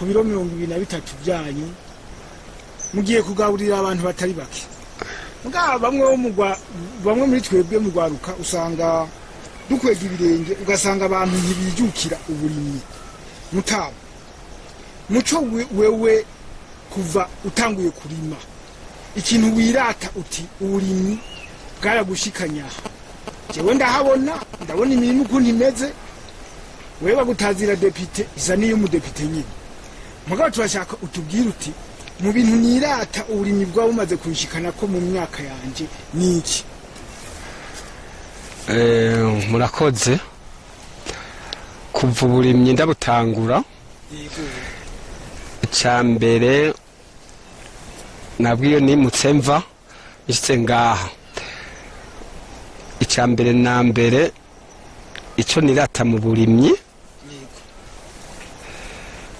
ku biro 23 byanyu mugiye kugaburira abantu batari bake muga bamwe muri twebwe mu Rwaruka usanga dukwega ibirenge ugasanga abantu ntibijukira uburimyi mutaba muco wewe kuva utanguye kurima ikintu wirata uti uburimyi bwaragushikanya jewe ndabona imirimo ukuntu imeze wewe bagutazira depite isa niyo umudepite nyine mugabo turashaka utubwira uti mu bintu nirata uburimyi bwa bumaze kunshikana ko mu myaka yanje niki murakoze kuva uburimyi ndabutangura cyambere nabwiyo nimutse mva ishitse ngaha icyambere na mbere ico nirata mu burimyi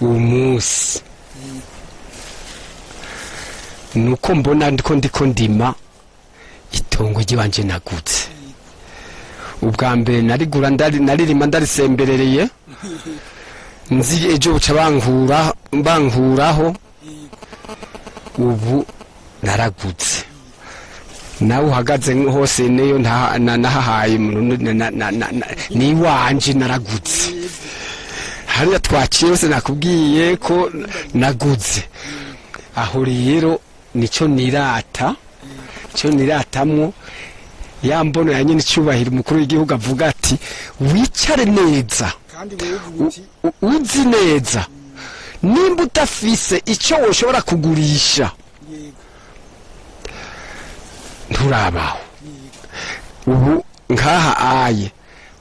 umunsi nuko mbona ndiko ndima itongo ryanje nagutse ubwa mbere narigura naririma ndarisemberereye nzi ejo buca bankuraho ubu naragutse nawe uhagaze hose neyo nahahaye ni wanje naragutse hariya twaciye hose nakubwiye ko nagutse aho rero nico niratamwo yambono yanye n'icyubahiro umukuru w'igihugu avuga ati wicare neza uzi neza nimba utafise icyo woshobora kugurisha nturabaho ubu nkaha aye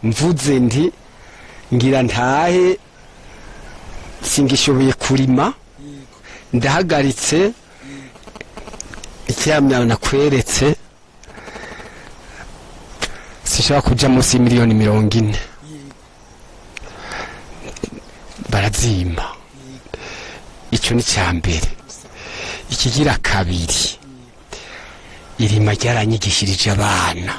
mvuze nti ngira ntahe singishoboye kurima ndahagaritse icyamya nakweretse sishaka kuja munsi y'imiliyoni 40 barazima icyo ni cyambere ikigira kabiri irima ryaranyigishirije abana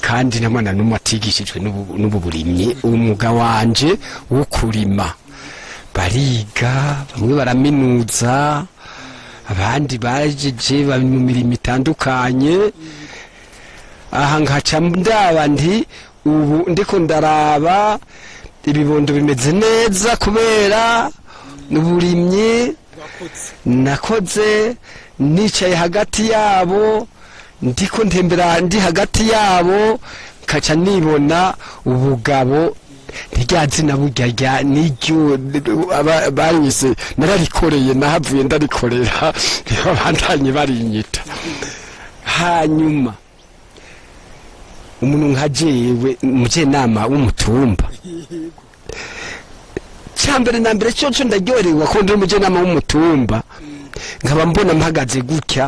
kandi namwana n'umatigishijwe n'ububurimyi umwuga wanje wo kurima bariga bamwe baraminuza abandi bajeje mu mirimo itandukanye aha ngaca ndaba nti ubu ndiko ndaraba ibibondo bimeze neza kubera n'uburimyi nakoze nicaye hagati yabo ndiko ntembera ndi hagati yabo kaca nibona ubugabo ryazina burya n'iryo banyise nararikoreye nahavuye ndarikorera abandanye barinyita hanyuma umuntu nkajewe umujenama w'umutumba cyambere na mbere cyo ndaryorewa ko ndi umujenama w'umutumba nkaba mbona mpagaze gutya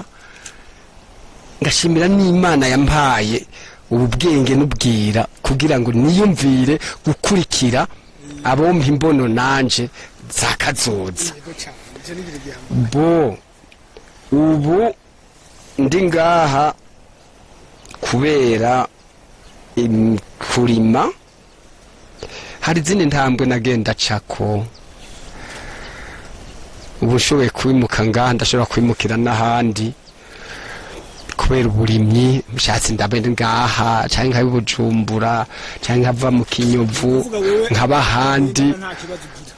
ngashimira n'Imana yampaye ubu bwenge n'ubwira kugira ngo niyumvire gukurikira abompa imbono nanje zakazoza bo ubu ndi ngaha kubera kurima hari izindi ntambwe nagenda cako ubu nshoboye kwimuka ngaha ndashobora kwimukira n'ahandi kubera uburimyi mushatse ndabende ngaha cyangwa nkabi Bujumbura cyangwa nkava mu Kinyovu nkaba handi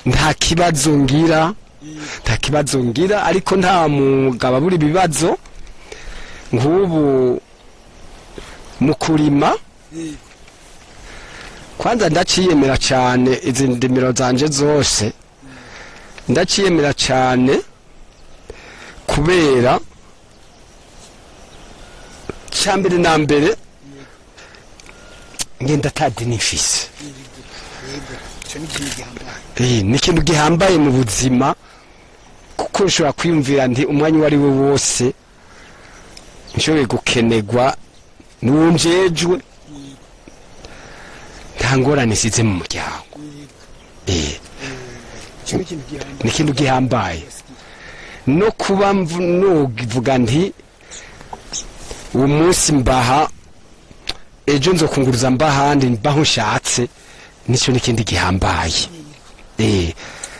nta kibazo ngira ariko nta mugaba buri bibazo nk'ubu mu kurima kwanza ndaciyemera cyane izi ndimiro zanje zose ndaciyemera cyane kubera cyambere na mbere ngenda tadi nifise n'ikintu gihambaye mu buzima kuko ushobora kwiyumvira nti umwanya wari we wose nshoboye gukenegwa n'uwunjejwe nta ngorane isize mu muryango n'ikintu gihambaye no kuba nuvuga nti uwo munsi mbaha ejo nzokunguruza mbahandi mbaho nshatse nicyo n'ikindi gihambaye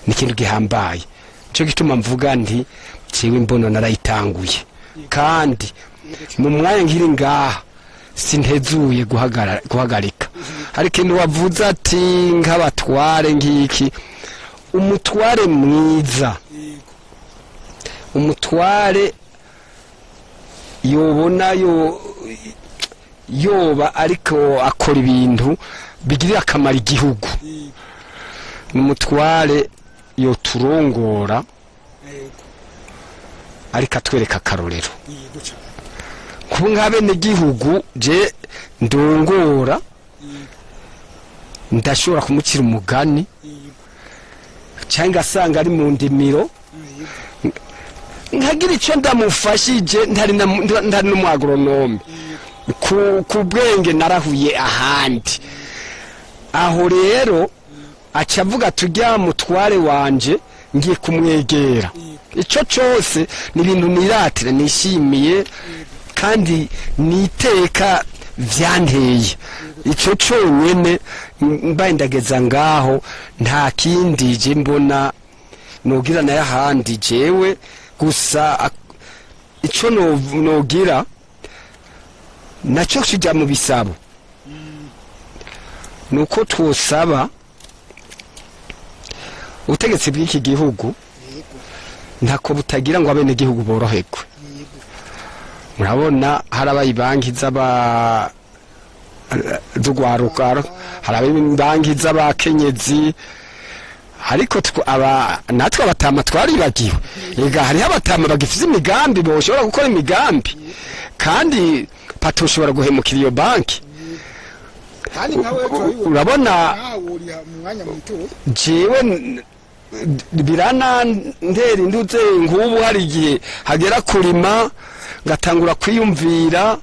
ni ikintu gihambaye. Nico gituma mvuga nti ciwe imbono narayitanguye, kandi mu mwanya nkiri ngaha sintezuye guhagarika. Hari ikintu wavuze ati nk'abatware ngiki, umutware mwiza, umutware yobona yoba ariko akora ibintu bigirira akamaro igihugu. Umutware yoturongora ariko atwereka akarorero. Kuba nk'abene gihugu je ndongora ndashobora kumucira umugani cyangwa asanga ari mu ndimiro nkagira icyo ndamufashije ntari n'umwagronome ku bwenge narahuye ahandi. Aho rero aca avuga tujya mutware wanje ngiye kumwegera. Icyo cyose ni ibintu niratira nishimiye kandi niteka vyanteye. Icyo cyonyene mbaye ndageza ngaho, nta kindi je mbona nogira nayo ahandi jewe gusa. Icyo nogira nacyo kijya mu bisabo, nuko twosaba ubutegetsi bw'iki gihugu ntako butagira ngo abene gihugu boroherwe. Murabona harabaye banki z'ugwaruka, harabaye banki z'abakenyezi, ariko natwe abatama twaribagiwe. Ega hariho abatama bagifite imigambi, boshobora gukora imigambi kandi patoshobora guhemukira iyo banki. Urabona jewe birana ndera induze nk'ubu hari igihe hagera kurima ngatangura kwiyumvira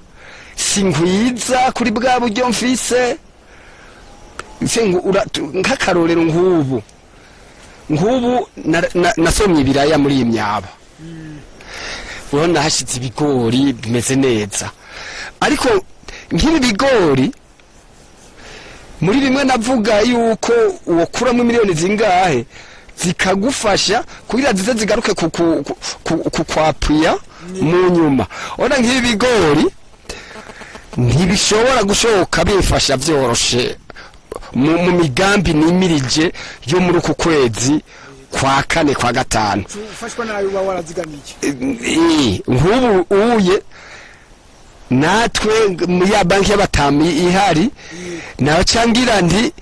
sinkwiza kuri bwa buryo mfise nk'akarorero. Nk'ubu nasomye ibiraya muri iyi myaba, urabona hashize ibigori bimeze neza, ariko nk'ibi bigori muri bimwe navuga yuko uwokuramo miliyoni zingahe zikagufasha kugira zize zigaruke kukwapuya mu nyuma. Ona nk'ibi bigori ntibishobora gushoboka bifasha vyoroshe mu migambi nimirije yo muri uku kwezi kwa kane kwa gatanu. Ufashwa nayo uba warazigamiye. Nk'ubu uye natwe muri ya banki y'abatami ihari, nayo cangira nti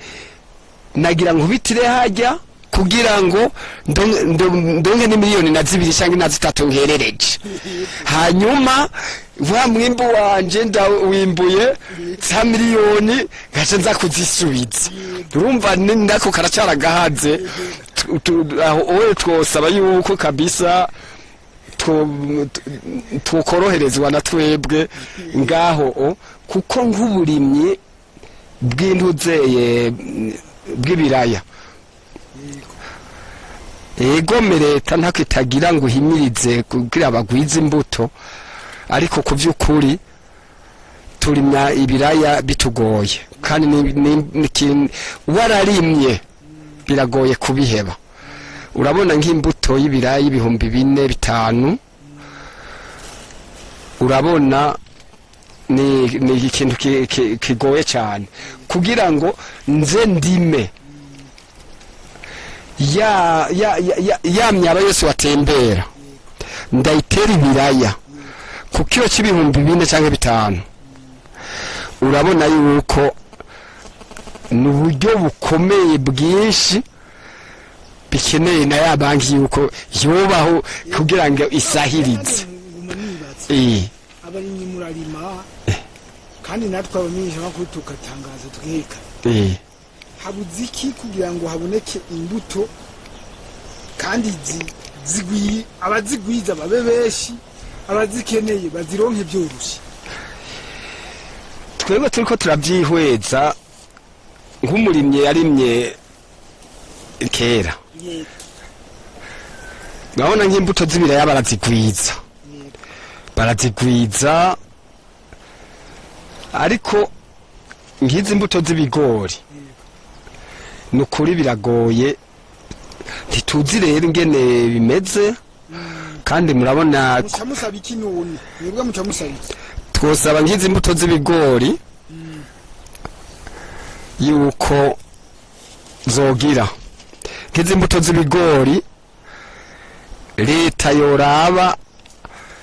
nagira nkubitire hajya kugira ngo ndonke ni miliyoni na 2 cyangwa na 3 ngerereje. Hanyuma wa mwimbu wanje ndawimbuye za miliyoni gace nza kuzisubiza. Urumva ndako karacara gahaze. Owe twosaba yuko kabisa twokoroherezwa na twebwe ngaho, kuko nk'uburimyi bw'intuzeye bw'ibiraya ego leta ntako itagira ngo uhimirize kugira abagwiza imbuto, ariko ku by'ukuri turimya ibiraya bitugoye, kandi wararimye biragoye kubiheba. Urabona nk'imbuto y'ibiraya y'ibihumbi 4-5, urabona ni ikintu kigoye cyane kugira ngo nze ndime ya myaba yose watembera ndayitera ibiraya ku kilo cy'ibihumbi 4 cyangwa 5. Urabona yuko n'uburyo bukomeye bwinshi bikeneye na ya banki yuko yobaho kugira ngo isahirize. Abarimyi murarima kandi natwe abamenyesha makuru tukatangaza tweka. Habuze iki kugira ngo haboneke imbuto kandi zigwiye, abazigwiza babe beshi, abazikeneye bazironke byoroshye. Twebwe turiko turabyihweza nk'umurimye yarimye kera. Ngabona nk'imbuto z'ibiraya barazigwiza, ariko nk'izi imbuto z'ibigori nukuri biragoye ntituzi rero ingene bimeze kandi murabona mucamusaba iki none mwebwe mucamusaba iki twosaba ngize imbuto z'ibigori yuko zogira ngize imbuto z'ibigori leta yoraba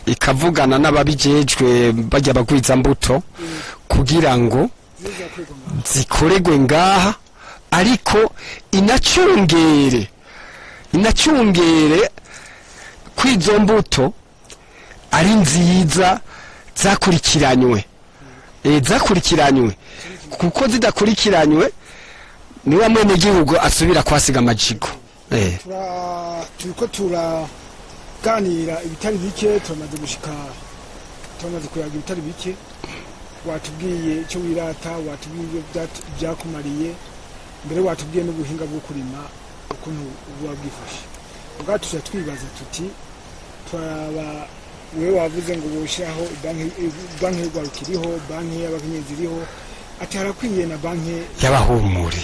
ikavugana n'ababijejwe bajya bagwiza mbuto kugira ngo zikoregwe ngaha ariko inacungere kwizo mbuto ari nziza zakurikiranywe kuko zidakurikiranywe niwe mwene gihugu asubira kwasiga amajigo turiko turaganira ibitari bike tumaze kuyaga ibitari bike watubwiye icyo wirata watubwiye byakumariye mbere watubwiye n'ubuhinga bwo kurima ukuntu buba bwifashe ubwacu twibaza tuti twaba wewe wavuze ngo boshiraho banki y'urwarukiriho banki y'abakenyezi iriho ati harakwiye na banki y'abahumure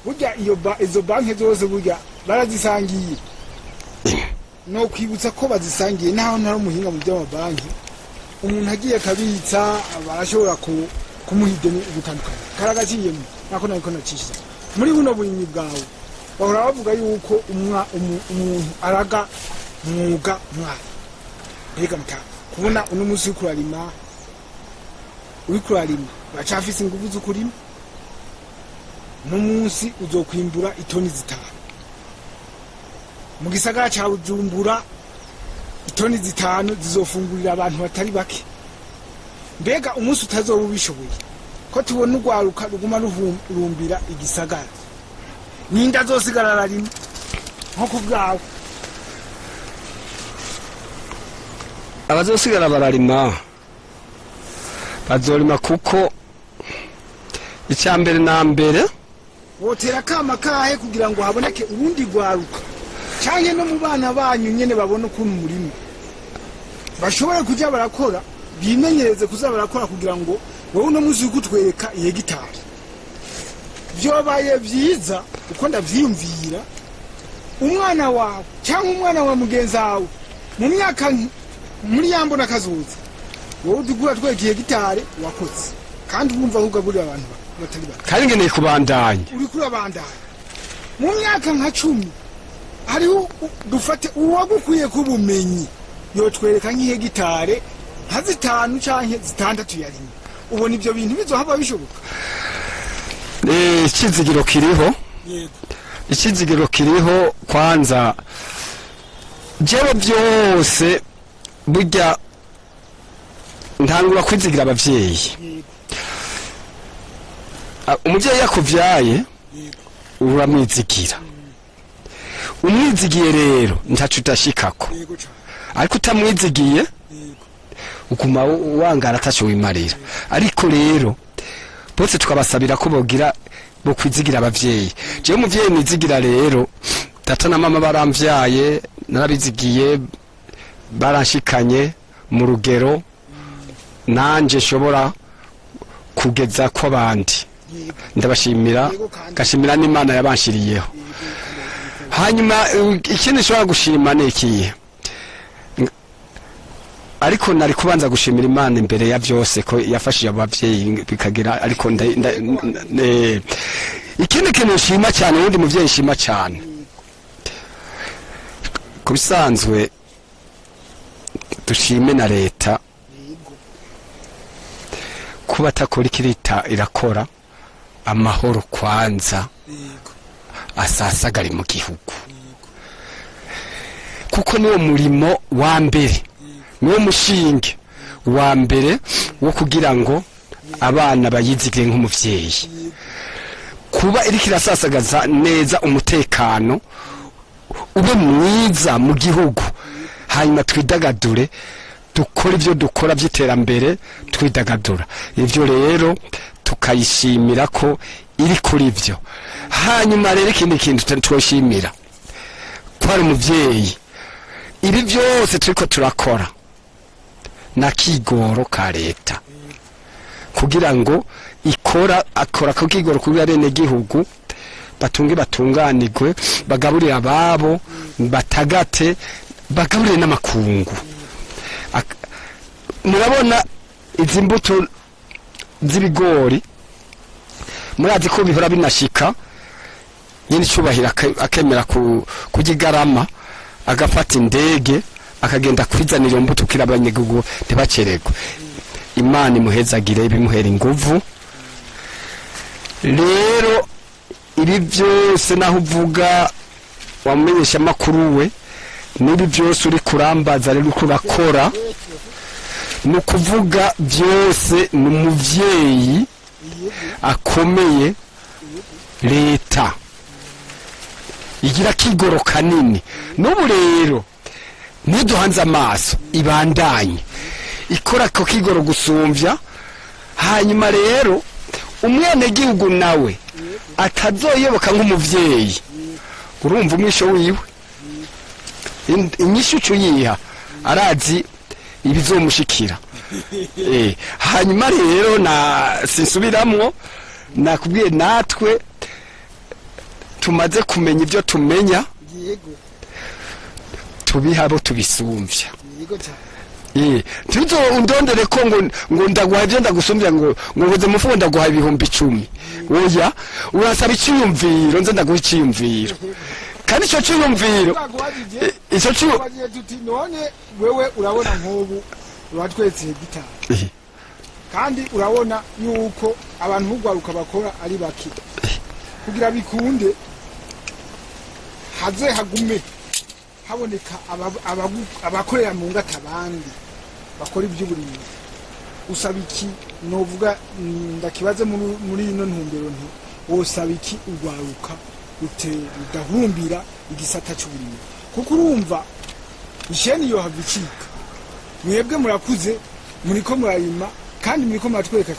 burya izo banki zose burya barazisangiye no kwibutsa ko bazisangiye naho ntari umuhinga mu by'amabanki umuntu agiye akabitsa barashobora kumuha ideni gutandukanye karagaciyemo nako nacishiza muri buno burimyi bwawe bahora bavuga yuko umuntu araga mwuga mwana mbega mutaka kubona uno munsi uri kurarima uracafise ingufu zo kurima no munsi uzokwimbura itoni 5 mu gisagara ca Bujumbura itoni 5 zizofungurira abantu batari bake mbega umunsi utazoba ubishoboye ko tubona urwaruka ruguma ruhumbira igisagara ninda zosigara rarima nko kubwawe abazosigara bararima bazorima kuko icyambere na mbere wotera kama kahe kugira ngo haboneke urundi rwaruka cyane no mu bana banyu nyene babona ukuntu murimo bashobora kujya barakora bimenyereze kuzaba barakora kugira ngo wowe uno muzi kutwereka ihegitari byobaye byiza uko ndavyiyumvira umwana wawe cyangwa umwana wa mugenzi wawe mu myaka muri yambona kazuza wowe udugura tweke ihegitari wakoze kandi wumva ugaburira abantu batari bake kandi ngeneye kubandanya uri kurabandanya mu myaka nka 10 hariho dufate uwagukwiye kubumenyi yotwereka nk'ihegitare nka 5 canke 6 yarimo ubona ibyo bintu bizohava bishoboka ikizigiro kiriho ikizigiro kiriho kwanza jewe byose burya ntangura kwizigira abavyeyi umuvyeyi yakuvyaye uramwizigira umwizigiye rero ntacu utashikako ariko utamwizigiye ukuma wangara atacu wimarira ariko rero bose tukabasabira ko bogira bo kwizigira abavyeyi je umuvyeyi nizigira rero data na mama baramvyaye narabizigiye baranshikanye mu rugero nanje shobora kugeza ko abandi ndabashimira gashimira n'Imana yabanshiriyeho hanyuma ikindi shobora gushima nekiye ariko nari kubanza gushimira Imana imbere ya byose ko yafashije abavyeyi bikagira ariko ikindi kintu nshima cyane undi muvyeyi nshima cyane kubisanzwe dushime na leta kuba takora ikirita irakora amahoro kwanza asasagari mu gihugu kuko niwo murimo wa mbere niwo mushinge wa mbere wo kugira ngo abana bayizigire nk'umuvyeyi kuba iriko irasasagaza neza umutekano ube mwiza mu gihugu hanyuma twidagadure dukora ivyo dukora by'iterambere twidagadura ivyo rero tukayishimira ko iri kuri ivyo hanyuma rero ikindi kintu twoshimira kwari umuvyeyi ibi byose turiko turakora na kigoro ka leta kugira ngo akora ku kigoro kugira rene gihugu batunge batunganirwe bagaburire ababo batagate bagaburire n'amakungu. Murabona izi mbuto z'ibigori murazi ko bihora binashika nyine cyubahira akemera kugigarama agafata indege akagenda kwizanira iyo mbuto kira abanyegugu ntibacererwe. Imana imuhezagire bimuhera inguvu. Rero ibi byose naho uvuga wamenyesha makuru we nibi byose uri kurambaza rero kurakora no kuvuga byose n'umuvyeyi akomeye leta igira kigoro kanini. N'ubu rero niduhanze amaso ibandanye ikora ko kigoro gusumvya, hanyuma rero umwene gihugu nawe atazoyoboka nk'umuvyeyi. Urumva umwisho wiwe inyishucu yiha arazi ibizomushikira. Hanyuma rero na sinsubiramwo nakubwiye natwe tumaze kumenya ibyo tumenya tubihabo tubisumvya. Tuzo undondere ko ngo ndaguha ibyo ndagusumbya ngo ngoze mufuko ndaguha 10,000. Oya urasaba icyumviro nze ndaguha icyumviro. Kandi cyo cyumviro icyo cyo none wewe urabona nk'ubu batwetse gitari. Kandi urabona yuko abantu bugwaruka bakora ari baki. Kugira bikunde haze hagume haboneka abakorera mu ngata abandi bakora iby'uburimyi. Usaba iki novuga ndakibaze muri ino ntumbero nti wosaba iki ugwaruka udahumbira igisata cy'uburimyi? Kuko urumva isheni yo havicika mwebwe murakuze muriko murayima kandi muriko muratwereka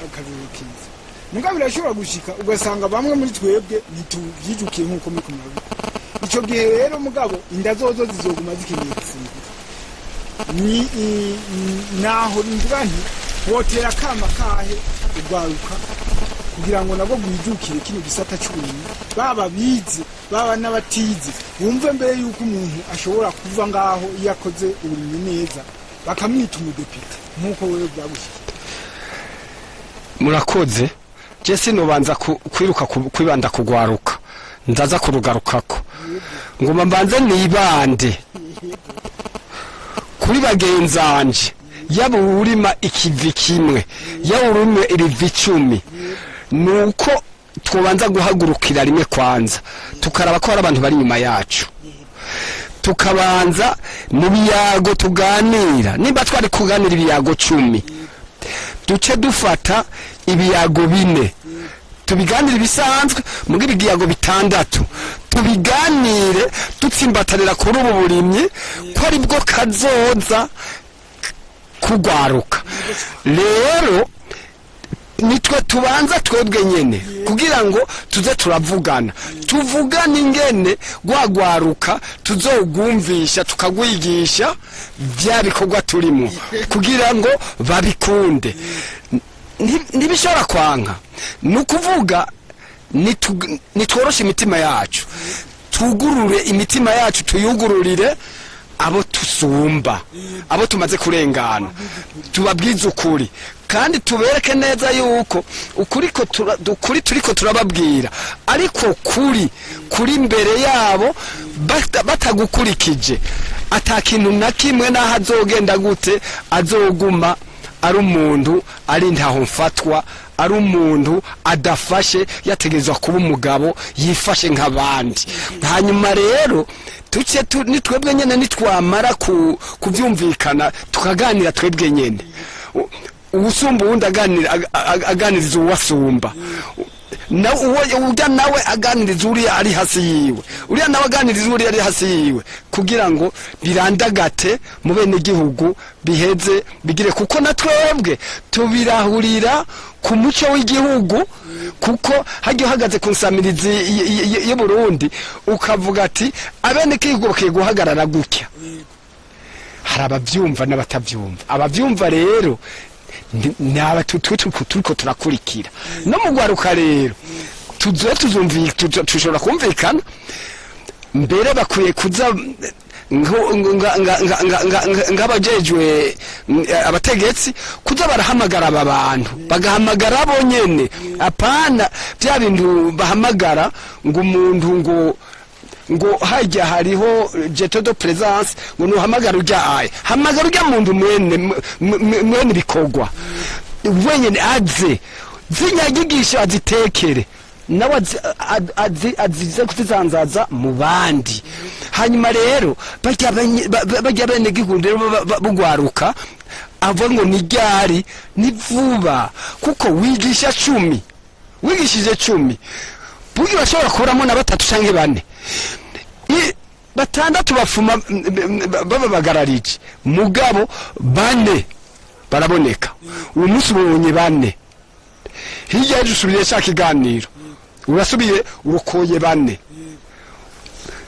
akarukiza. Muga birashobora gushika ugasanga bamwe muri twebwe ntituvyijukiye nkuko muriko murabikora. Ico gihe rero mugabo inda zozo zizoguma zikeneye gufungura. Naho ndumva nti wotera kama kahe ugwaruka kugira ngo nabo gwijukire kino gisata cy'uburimyi, baba bize baba n'abatize bumve mbere yuko umuntu ashobora kuva ngaho yakoze uburimyi neza bakamwita umudepite nkuko wewe byagushyize. Murakoze Jesse nobanza kwiruka kwibanda kugwaruka ndaza kurugarukako ngoma mbanze nibande kuri bagenzanje yaba urima ikivi kimwe yaba urumwe irivi 10 nuko twobanza guhagurukira rimwe kwanza tukaraba ko hari abantu bari nyuma yacu, tukabanza mu biyago tuganira. Nimba twari kuganira ibiyago 10 duce dufata ibiyago 4 tubiganire bisanzwe mugi ibiyago 6 tubiganire tutsimbatarira kuri ubu burimyi ko ari bwo kazoza kugwaruka. Rero nitwe tubanza twebwe nyene kugira ngo tuze turavugana tuvugana ingene gwagwaruka tuzogumvisha tukagwigisha bya bikorwa turimo kugira ngo babikunde. Nibishora kwanka nukuvuga nitworosha imitima yacu tugurure imitima yacu tuyugururire abo tusumba abo tumaze kurengana tubabwiza ukuri kandi tubereke neza yuko ukuri turiko turababwira ariko kuri imbere yabo batagukurikije atakintu na kimwe naho azogenda gute azoguma ari umuntu ari ntaho mfatwa ari umuntu adafashe yategezwa kuba umugabo yifashe nk'abandi. Hanyuma rero tuce nitwebwe nyene nitwamara kuvyumvikana tukaganira twebwe nyene usumba uwundi aganiriza uwasumba na uja nawe aganiriza uriya ari hasi yiwe uriya nawe aganiriza uriya ari hasi yiwe kugira ngo birandagate mu bene gihugu biheze bigire kuko natwebwe tubirahurira ku muco w'igihugu kuko hajyo hagaze kunsamirizi ye Burundi ukavuga ati abene gihugu bakiye guhagarara gutya. Hari abavyumva n'abatavyumva. Abavyumva rero naba turiko turakurikira no mugwaruka rero tushobora kumvikana mbere bakwiye kuza ngabajejwe abategetsi kuza barahamagara aba bantu bagahamagara bonyene apana bya bintu bahamagara ngo umuntu ngo hajya hariho jeto de présence ngo nuhamagara ujya aye hamagara ujya muntu mwene bikogwa wenyene aze zinyagigisha azitekere nawe azize kuzanzaza mu bandi hanyuma rero bajya bene gihundiro bugwaruka ava ngo nijyari ni vuba kuko wigishije 10 bugi bashobora kuramo na 3 canke 4 batandatu bafuma babagararije mugabo 4 baraboneka uwo munsi ubonye 4 hirya y'usubiriye cya kiganiro urasubiye urukoye 4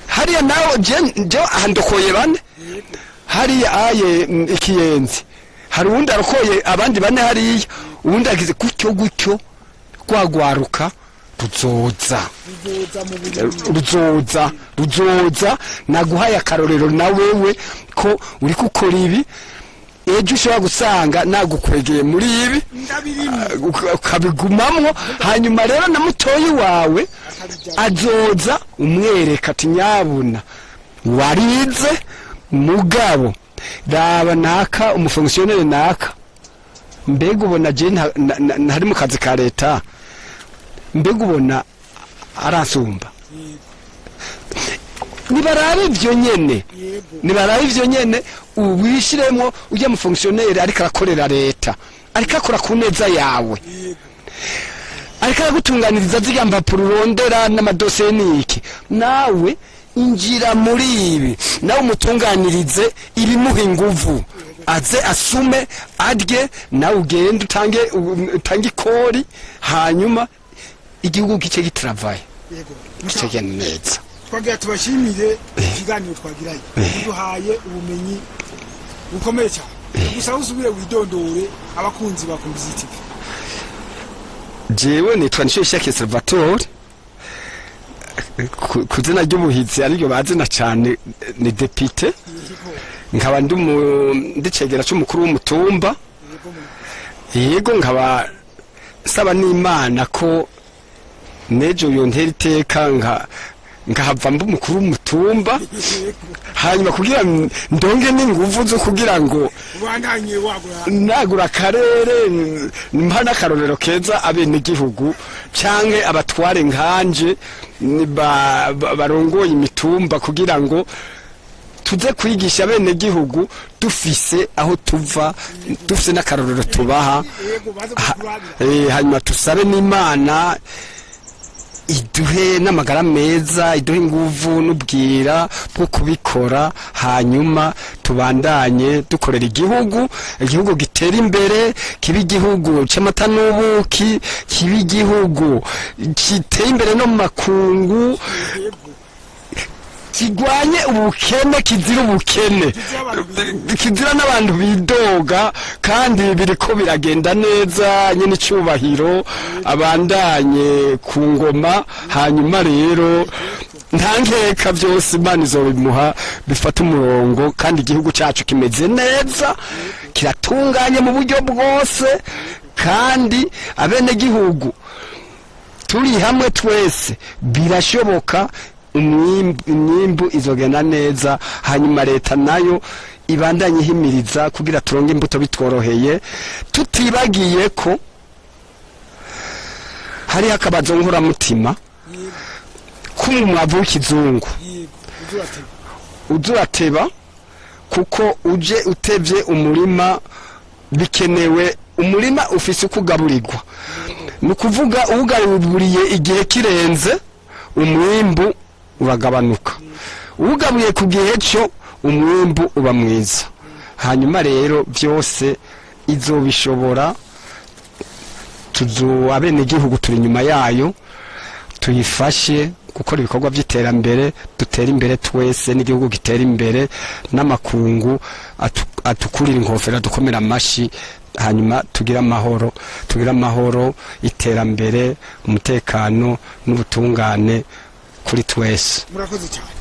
hariya nawe je ahandokoye 4 hariya aye ikiyenzi hari undi arokoye abandi 4 hariya ubundi agize gutyo kwagwaruka ruzoza naguhaye akarorero na wewe ko uri gukora ibi ejo ushobora gusanga nagukwegeye muri ibi ukabigumamwo hanyuma rero na mutoyi wawe azoza umwereka ati nyabuna warize mugabo raba naka umufonctionnaire naka mbega ubona je ntari mu kazi ka leta mbega ubona arasumba nibarabe ivyo nyene ubishiremo ujya mu fonctionnaire ariko arakorera leta ariko akora ku neza yawe ariko aragutunganiriza zigamba pururondera n'amadosiye niki nawe injira muri ibi nawe umutunganirize ibimuha inguvu aze asume adye nawe ugende utange ikori hanyuma igihugu gice gitravaye gice neza twagira tubashimire ikiganiro twagiraye duhaye ubumenyi bukomeye cyane gusa usubire widondore abakunzi ba Kubigira TV. Jewe nitwa Nicoyishakiye Salvator kuzina ry'ubuhizi ariko bazina cyane ni depute nkaba ndicegera cy'umukuru w'umutumba yego nkaba saba n'Imana ko nejo yontera iteka ngahava mukuru w'umutumba hanyuma kugira ndonge n'inguvu zo kugira ngo nagura akarere mpana karorero keza abene gihugu cyanke abatware nkanje barongoye imitumba kugira ngo tuze kwigisha abene gihugu dufise aho tuva dufise n'akarorero tubaha hanyuma tusabe n'Imana iduhe n'amagara meza iduhe inguvu n'ubwira bwo kubikora hanyuma tubandanye dukorera igihugu gitera imbere kibi igihugu cy'amata n'ubuki kibi igihugu kiteye imbere no mu makungu kigwanye ubukene kizira ubukene kizira n'abantu bidoga kandi biriko biragenda neza nyene cyubahiro abandanye ku ngoma hanyuma rero ntankeka byose Imana izobimuha bifata umurongo kandi igihugu cyacu kimeze neza kiratunganye mu buryo bwose kandi abene gihugu turi hamwe twese birashoboka imyimbu izogenda neza hanyuma leta nayo ibandanye ihimiriza kugira turonge imbuto bitworoheye tutibagiye ko hari akabazo nkura mutima kumwavu w'ikizungu uzurateba kuko uje utevye umurima bikenewe umurima ufise kugaburirwa nukuvuga ugaburiye igihe kirenze umwimbu uragabanuka ugabuye ku gihe cyo umwimbu uba mwiza hanyuma rero byose izobishobora abene gihugu turi nyuma yayo tuyifashe gukora ibikorwa by'iterambere dutera imbere twese n'igihugu gitera imbere n'amakungu atukurira inkofera dukomera amashi hanyuma tugira amahoro iterambere umutekano n'ubutungane kuri twese. Murakoze cyane.